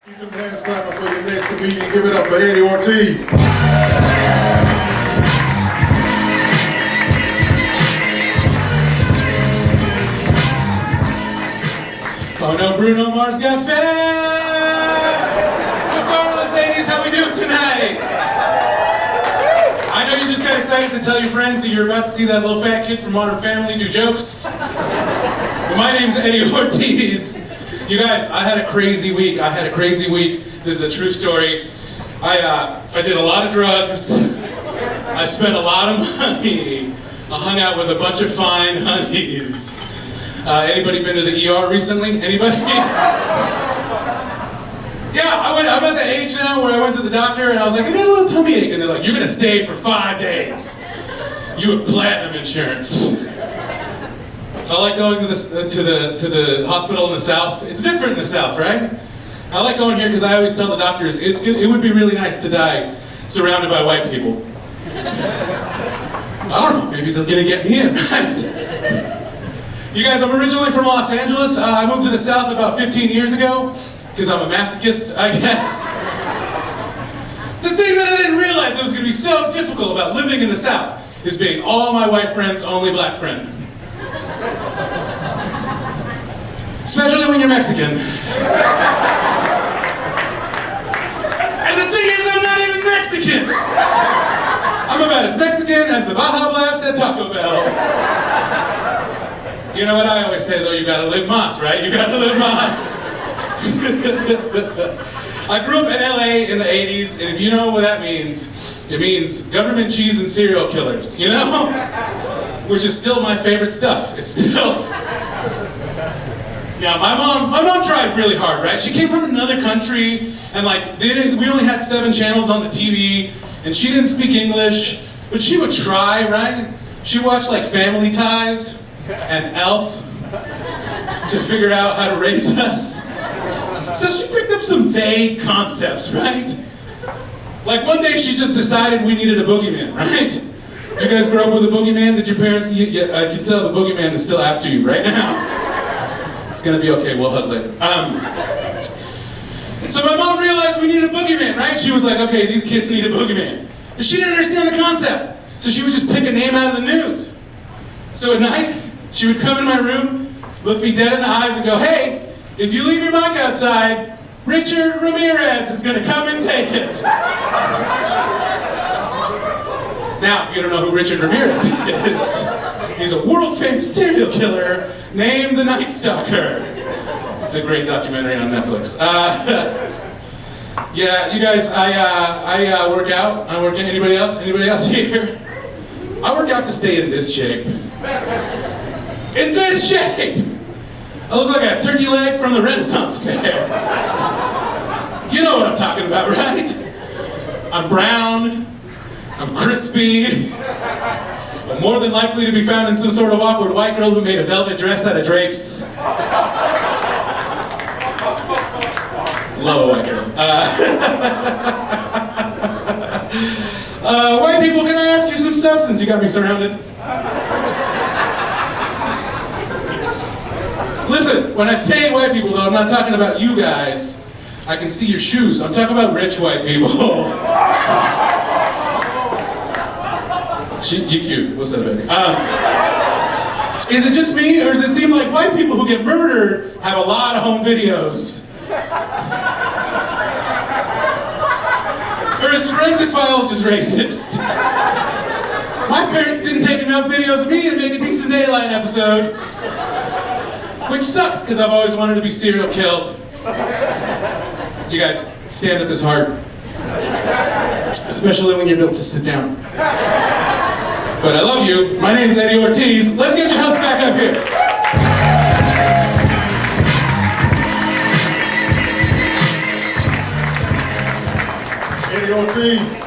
Keep them hands clapping for your next comedian. Give it up for Eddie Ortiz. Oh no, Bruno Mars got fat! What's going on, Zanies? How we doing tonight? I know you just got excited to tell your friends that you're about to see that little fat kid from Modern Family do jokes. But my name's Eddie Ortiz. You guys, I had a crazy week. This is a true story. I did a lot of drugs. I spent a lot of money. I hung out with a bunch of fine honeys. Anybody been to the ER recently? Anybody? Yeah, I'm at the age now where I went to the doctor and I was like, I got a little tummy ache. And they're like, you're gonna stay for 5 days. You have platinum insurance. I like going to the hospital in the South. It's different in the South, right? I like going here because I always tell the doctors, it would be really nice to die surrounded by white people. I don't know, maybe they're gonna get me in, right? You guys, I'm originally from Los Angeles. I moved to the South about 15 years ago, because I'm a masochist, I guess. The thing that I didn't realize that was going to be so difficult about living in the South is being all my white friends' only black friend. Especially when you're Mexican. And the thing is, I'm not even Mexican! I'm about as Mexican as the Baja Blast at Taco Bell. You know what I always say though, you gotta live mas, right? You gotta live mas. I grew up in LA in the 80s, and if you know what that means, it means government cheese and serial killers, you know? Which is still my favorite stuff. It's still... Yeah, my mom tried really hard, right? She came from another country, and like, we only had 7 channels on the TV, and she didn't speak English, but she would try, right? She watched like Family Ties and Elf to figure out how to raise us. So she picked up some vague concepts, right? Like one day she just decided we needed a boogeyman, right? Did you guys grow up with a boogeyman? Did your parents, I can tell the boogeyman is still after you right now. It's gonna be okay, we'll hug later. So my mom realized we needed a boogeyman, right? She was like, okay, these kids need a boogeyman. But she didn't understand the concept. So she would just pick a name out of the news. So at night, she would come in my room, look me dead in the eyes and go, hey, if you leave your mic outside, Richard Ramirez is gonna come and take it. Now, if you don't know who Richard Ramirez is, he's a world famous serial killer named the Night Stalker. It's a great documentary on Netflix. Yeah, you guys, I work out. I work, anybody else? Anybody else here? I work out to stay in this shape. In this shape! I look like a turkey leg from the Renaissance Fair. You know what I'm talking about, right? I'm brown, I'm crispy, I'm more than likely to be found in some sort of awkward white girl who made a velvet dress out of drapes. Love a white girl. White people, can I ask you some stuff since you got me surrounded? Listen, when I say white people though, I'm not talking about you guys. I can see your shoes. I'm talking about rich white people. You cute. What's up, baby? Is it just me, or does it seem like white people who get murdered have a lot of home videos? Or is Forensic Files just racist? My parents didn't take enough videos of me to make a decent Daylight episode. Which sucks, because I've always wanted to be serial killed. You guys, stand-up is hard. Especially when you're built to sit down. But I love you. My name's Eddie Ortiz. Let's get your house back up here. Eddie Ortiz.